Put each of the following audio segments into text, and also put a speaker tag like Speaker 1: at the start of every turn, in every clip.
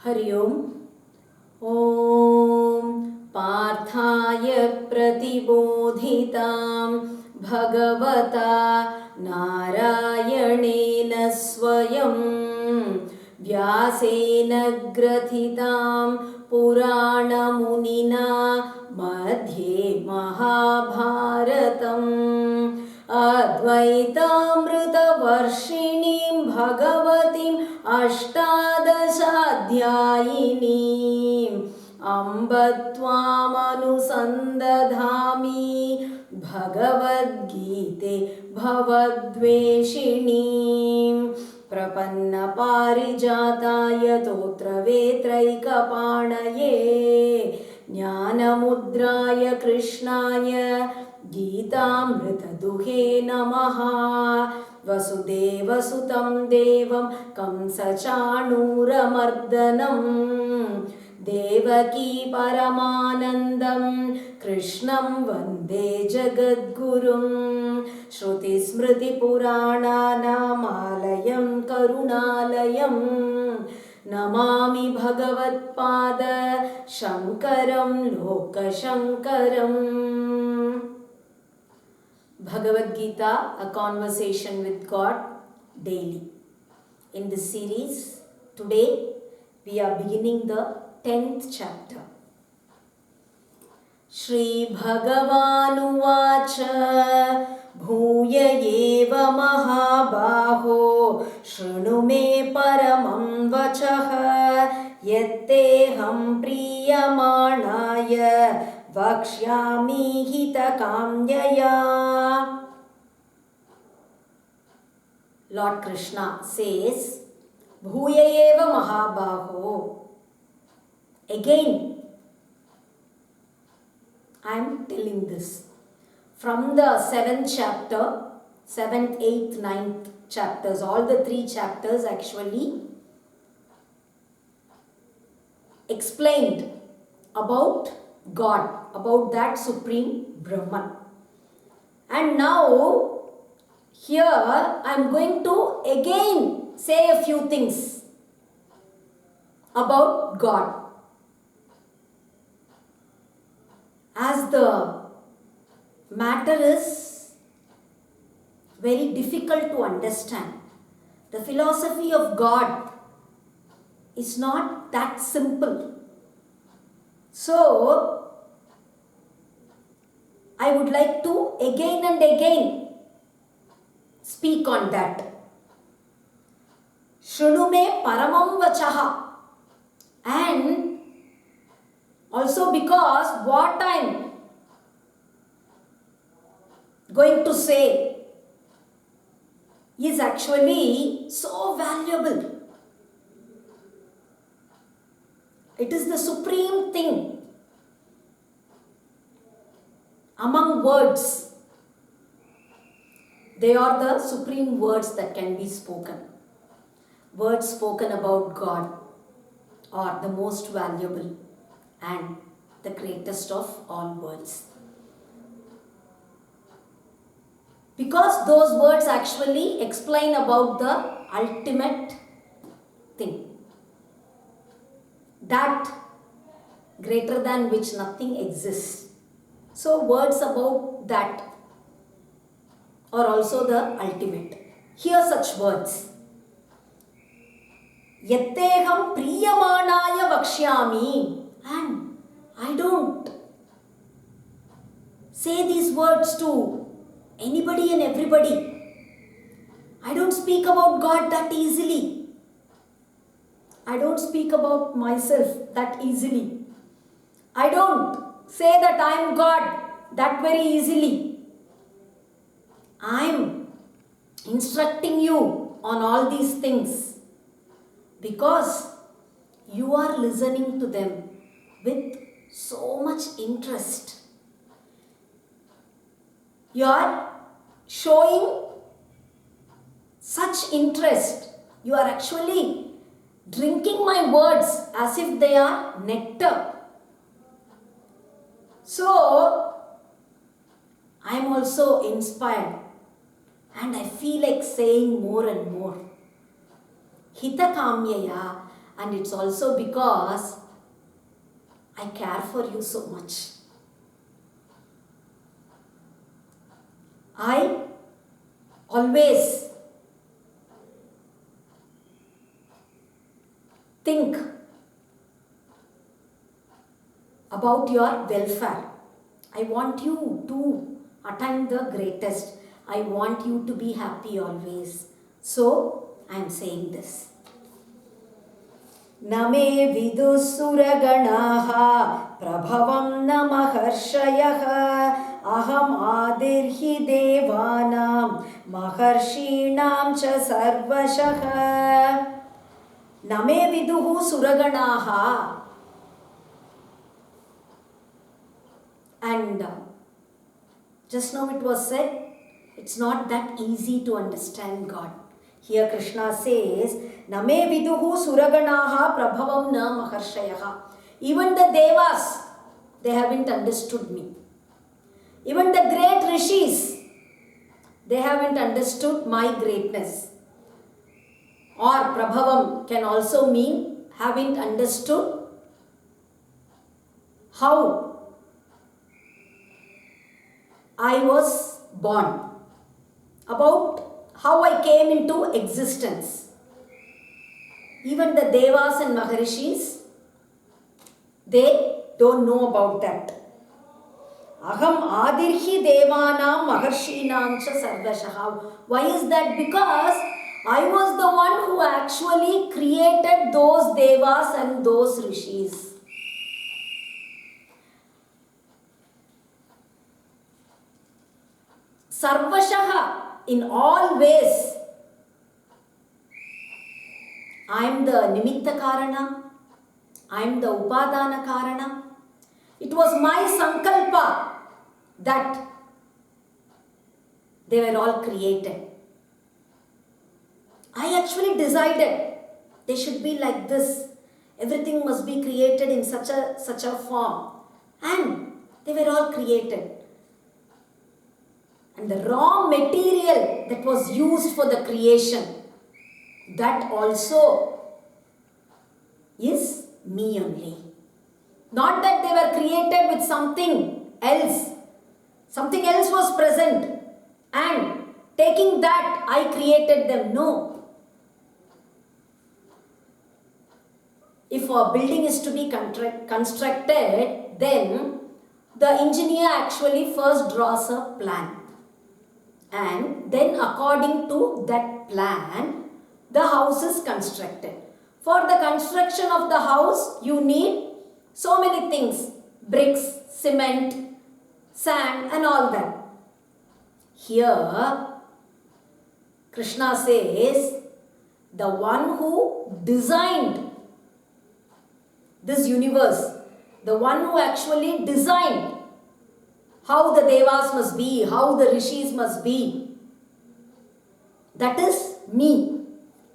Speaker 1: हरि ओम। ॐ पार्थाय प्रतिबोधितां भगवता नारायणेन स्वयं व्यासेन ग्रथितां पुराणमुनिना मध्ये महाभारतम् अद्वैतामृतवर्षिणीं भगवतीम् अष्टादशाध्यायिनीम् अम्ब त्वामनुसन्दधामि भगवद्गीते भवद्वेषिणीं प्रपन्नपारिजाताय तोत्रवेत्रैकपाणये ज्ञानमुद्राय कृष्णाय गीतामृतदुहे नमः। वसुदेवसुतं देवं कंसचाणूरमर्दनं देवकी परमानन्दं कृष्णं वन्दे जगद्गुरुं श्रुतिस्मृतिपुराणानामालयं करुणालयं नमामि भगवत्पाद शङ्करं लोकशङ्करम्। Bhagavad Gita, a conversation with God daily. In this series, today we are beginning the 10th chapter. Shri Bhagavanuvacha Bhuya eva mahabaho Shrunu me paramam vachaha Yatteham priyamanaya Vakshyami hitakamyaya. Lord Krishna says, Bhuya eva mahabaho. Again, I am telling this. From the 7th chapter, 7th, 8th, 9th chapters, all the 3 chapters actually explained about God, about that Supreme Brahman. And now, here I am going to again say a few things about God. As the matter is very difficult to understand, the philosophy of God is not that simple. So, I would like to again and again speak on that. Shrunu me paramam vachaha. And also because what I am going to say is actually so valuable. It is the supreme thing among words. They are the supreme words that can be spoken. Words spoken about God are the most valuable and the greatest of all words. Because those words actually explain about the ultimate thing. That greater than which nothing exists. So words about that are also the ultimate. Hear such words. Yatteham priyamanaya vakshyami. And I don't say these words to anybody and everybody. I don't speak about God that easily. I don't speak about myself that easily. I don't say that I am God that very easily. I am instructing you on all these things because you are listening to them with so much interest. You are showing such interest. You are actually drinking my words as if they are nectar. So, I am also inspired and I feel like saying more and more. Hitakamyaya, And it's also because I care for you so much. I always think about your welfare. I want you to attain the greatest. I want you to be happy always. So, I am saying this. न मे विदुसुरगणाः प्रभवं न महर्षयः अहम् आदिर्हि देवानां महर्षीणां च सर्वशः. न मे विदुः सुरगणाः. And just now it was said, it's not that easy to understand God. Here Krishna says, Na me viduhu suraganaha prabhavam na maharshayaha. Even the devas, they haven't understood me. Even the great rishis, they haven't understood my greatness. Or prabhavam can also mean haven't understood how I was born, about how I came into existence. Even the devas and maharishis, they don't know about that. Aham adirhi devanam maharshinam cha sarvashaha. Why is that? Because I was the one who actually created those devas and those rishis. Sarvashaha, in all ways. I am the Nimitta Karana. I am the Upadana Karana. It was my Sankalpa that they were all created. I actually decided they should be like this. Everything must be created in such a form. And they were all created. And the raw material that was used for the creation, that also is me only. Not that they were created with something else. Something else was present and taking that I created them. No. If a building is to be constructed, then the engineer actually first draws a plan. And then according to that plan, the house is constructed. For the construction of the house, you need so many things. Bricks, cement, sand and all that. Here, Krishna says, the one who designed this universe, the one who actually designed how the devas must be, how the rishis must be, that is me.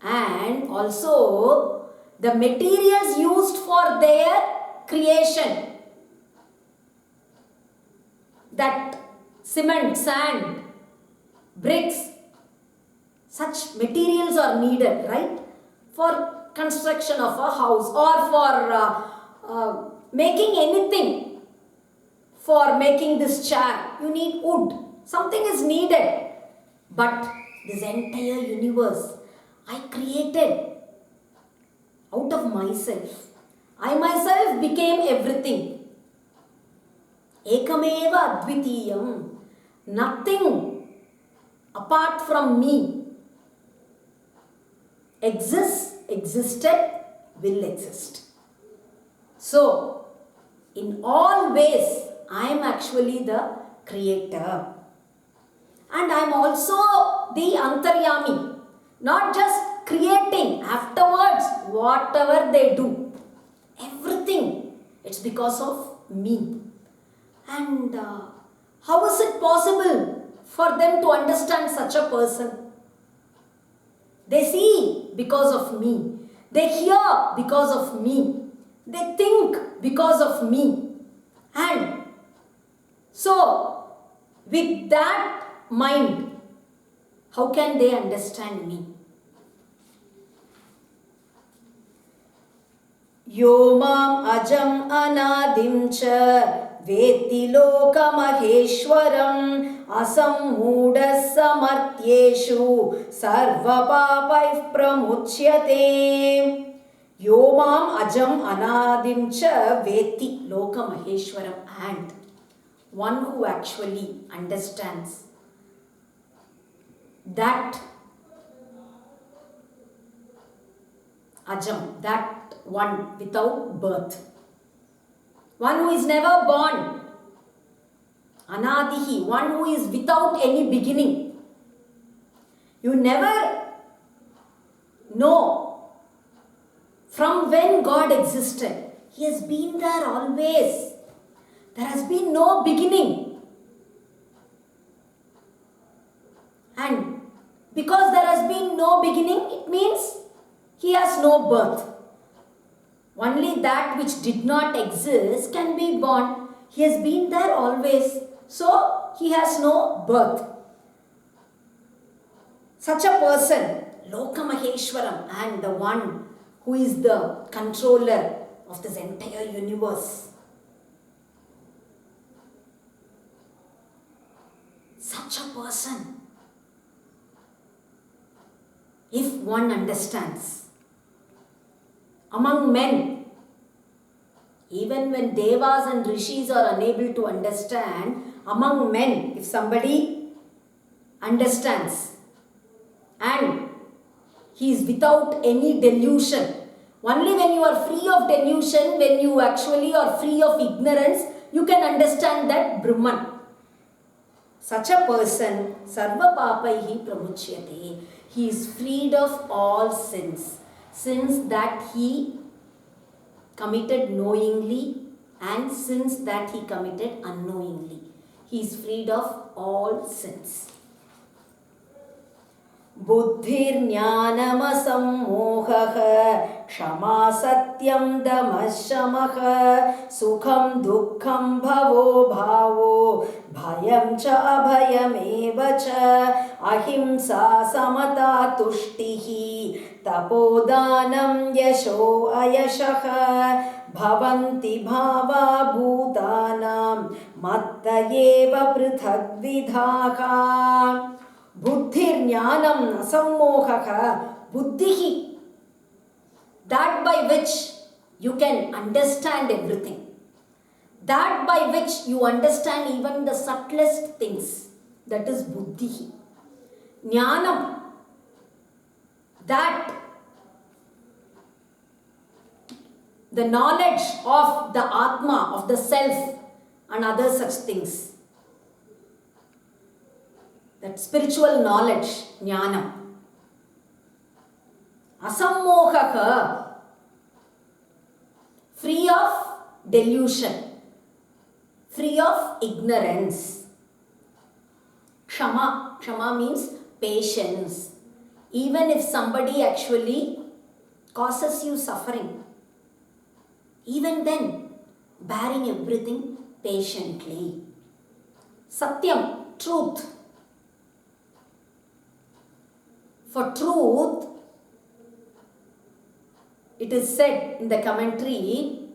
Speaker 1: And also the materials used for their creation, that cement, sand, bricks, such materials are needed, right, for construction of a house or for making anything. For making this chair, you need wood. Something is needed. But this entire universe, I created out of myself. I myself became everything. Ekameva advitiyam. Nothing apart from me existed, will exist. So, in all ways, I am actually the creator. And I am also the Antaryami. Not just creating, afterwards, whatever they do. Everything, it's because of me. And how is it possible for them to understand such a person? They see because of me. They hear because of me. They think because of me. And so, with that mind, how can they understand me? यो माम् अजम् अनादिं च वेत्ति लोकमहेश्वरम् असम्मूढः समर्थ्येषु सर्वपापैः प्रमुच्यते. यो माम् अजम् अनादिं च वेत्ति लोकमहेश्वरम्. And one who actually understands that ajam, that one without birth, one who is never born, anadihi, one who is without any beginning. You never know from when God existed. He has been there always. There has been no beginning. And because there has been no beginning, it means he has no birth. Only that which did not exist can be born. He has been there always, so he has no birth. Such a person, Lokamaheshwaram, and the one who is the controller of this entire universe. Such a person, if one understands, among men, even when devas and rishis are unable to understand, among men, if somebody understands and he is without any delusion, only when you are free of delusion, when you actually are free of ignorance, you can understand that Brahman. Such a person, sarva papaihi pramuchyate. He is freed of all sins. Sins that he committed knowingly and sins that he committed unknowingly. He is freed of all sins. बुद्धिर्ज्ञानमसम्मोहः क्षमा सत्यं दमः शमः सुखं दुःखं भवो भावो भयं च अभयमेव च अहिंसा समता तुष्टिः तपोदानं यशो अयशः भवन्ति भावा भूतानां मत्त एव पृथग्विधाः. Buddhir-jnanam asammohaha. Buddhihi, that by which you can understand everything. That by which you understand even the subtlest things. That is buddhihi. Jnanam, that the knowledge of the Atma, of the self and other such things. That spiritual knowledge, jnanam. Asammohaha, free of delusion, free of ignorance. Kshama, kshama means patience. Even if somebody actually causes you suffering, even then, bearing everything patiently. Satyam, truth. For truth, it is said in the commentary,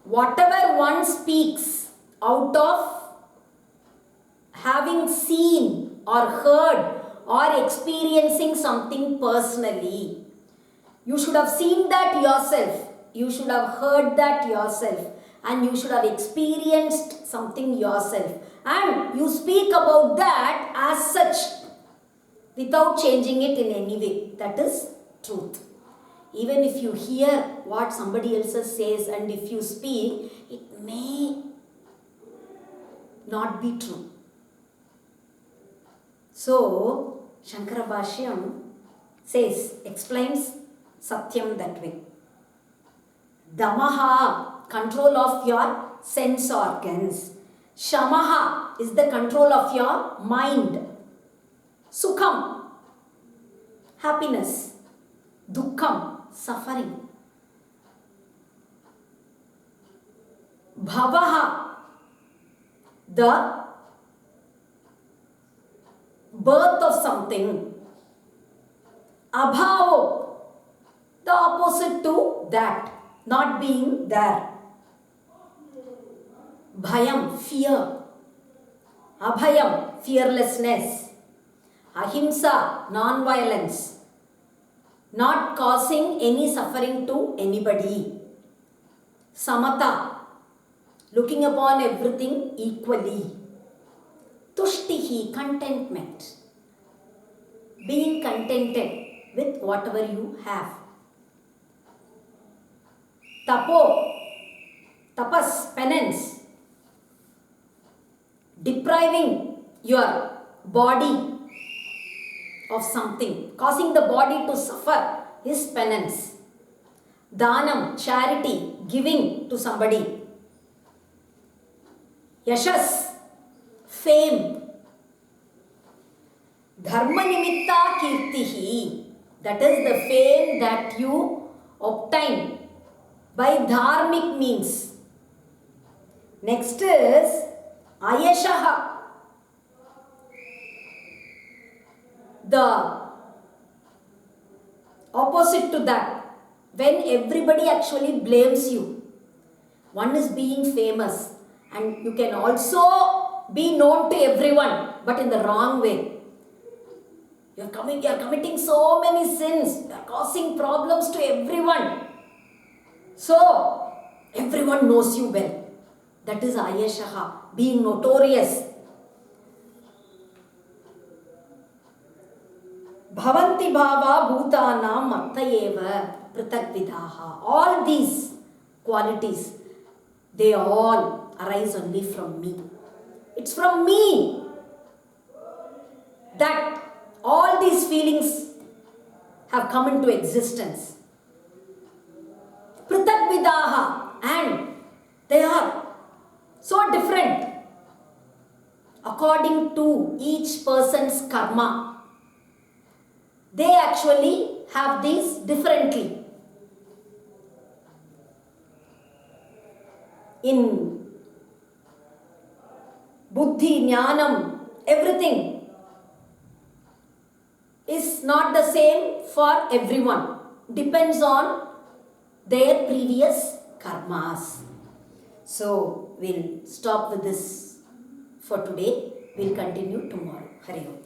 Speaker 1: whatever one speaks out of having seen or heard or experiencing something personally, you should have seen that yourself, you should have heard that yourself, and you should have experienced something yourself. And you speak about that as such without changing it in any way. That is truth. Even if you hear what somebody else says and if you speak, it may not be true. So, Shankara Bhashyam says, explains Satyam that way. Damaha, control of your sense organs. Shamaha is the control of your mind. Sukham, happiness. Dukkham, suffering. Bhavaha, the birth of something. Abhavo, The opposite to that, not being there. Bhayam, fear. Abhayam, fearlessness. Ahimsa, non-violence. Not causing any suffering to anybody. Samata, looking upon everything equally. Tushtihi, contentment. Being contented with whatever you have. Tapo, tapas, penance. Depriving your body of something, causing the body to suffer is penance. Dhanam, charity, giving to somebody. Yashas, fame. Dharma nimitta kirtihi, that is the fame that you obtain by dharmic means. Next is ayashaha, the opposite to that, when everybody actually blames you. One is being famous, and you can also be known to everyone, but in the wrong way. You are committing so many sins, you are causing problems to everyone. So, everyone knows you well. That is ayashaha, being notorious. Bhavanti bhava bhutanam mattayeva pritagvidaha. All these qualities, they all arise only from me. It's from me that all these feelings have come into existence. Pritagvidaha, and they are so different according to each person's karma. They actually have these differently. In buddhi, jnanam, everything is not the same for everyone. Depends on their previous karmas. So, we'll stop with this for today. We'll continue tomorrow. Hari Om.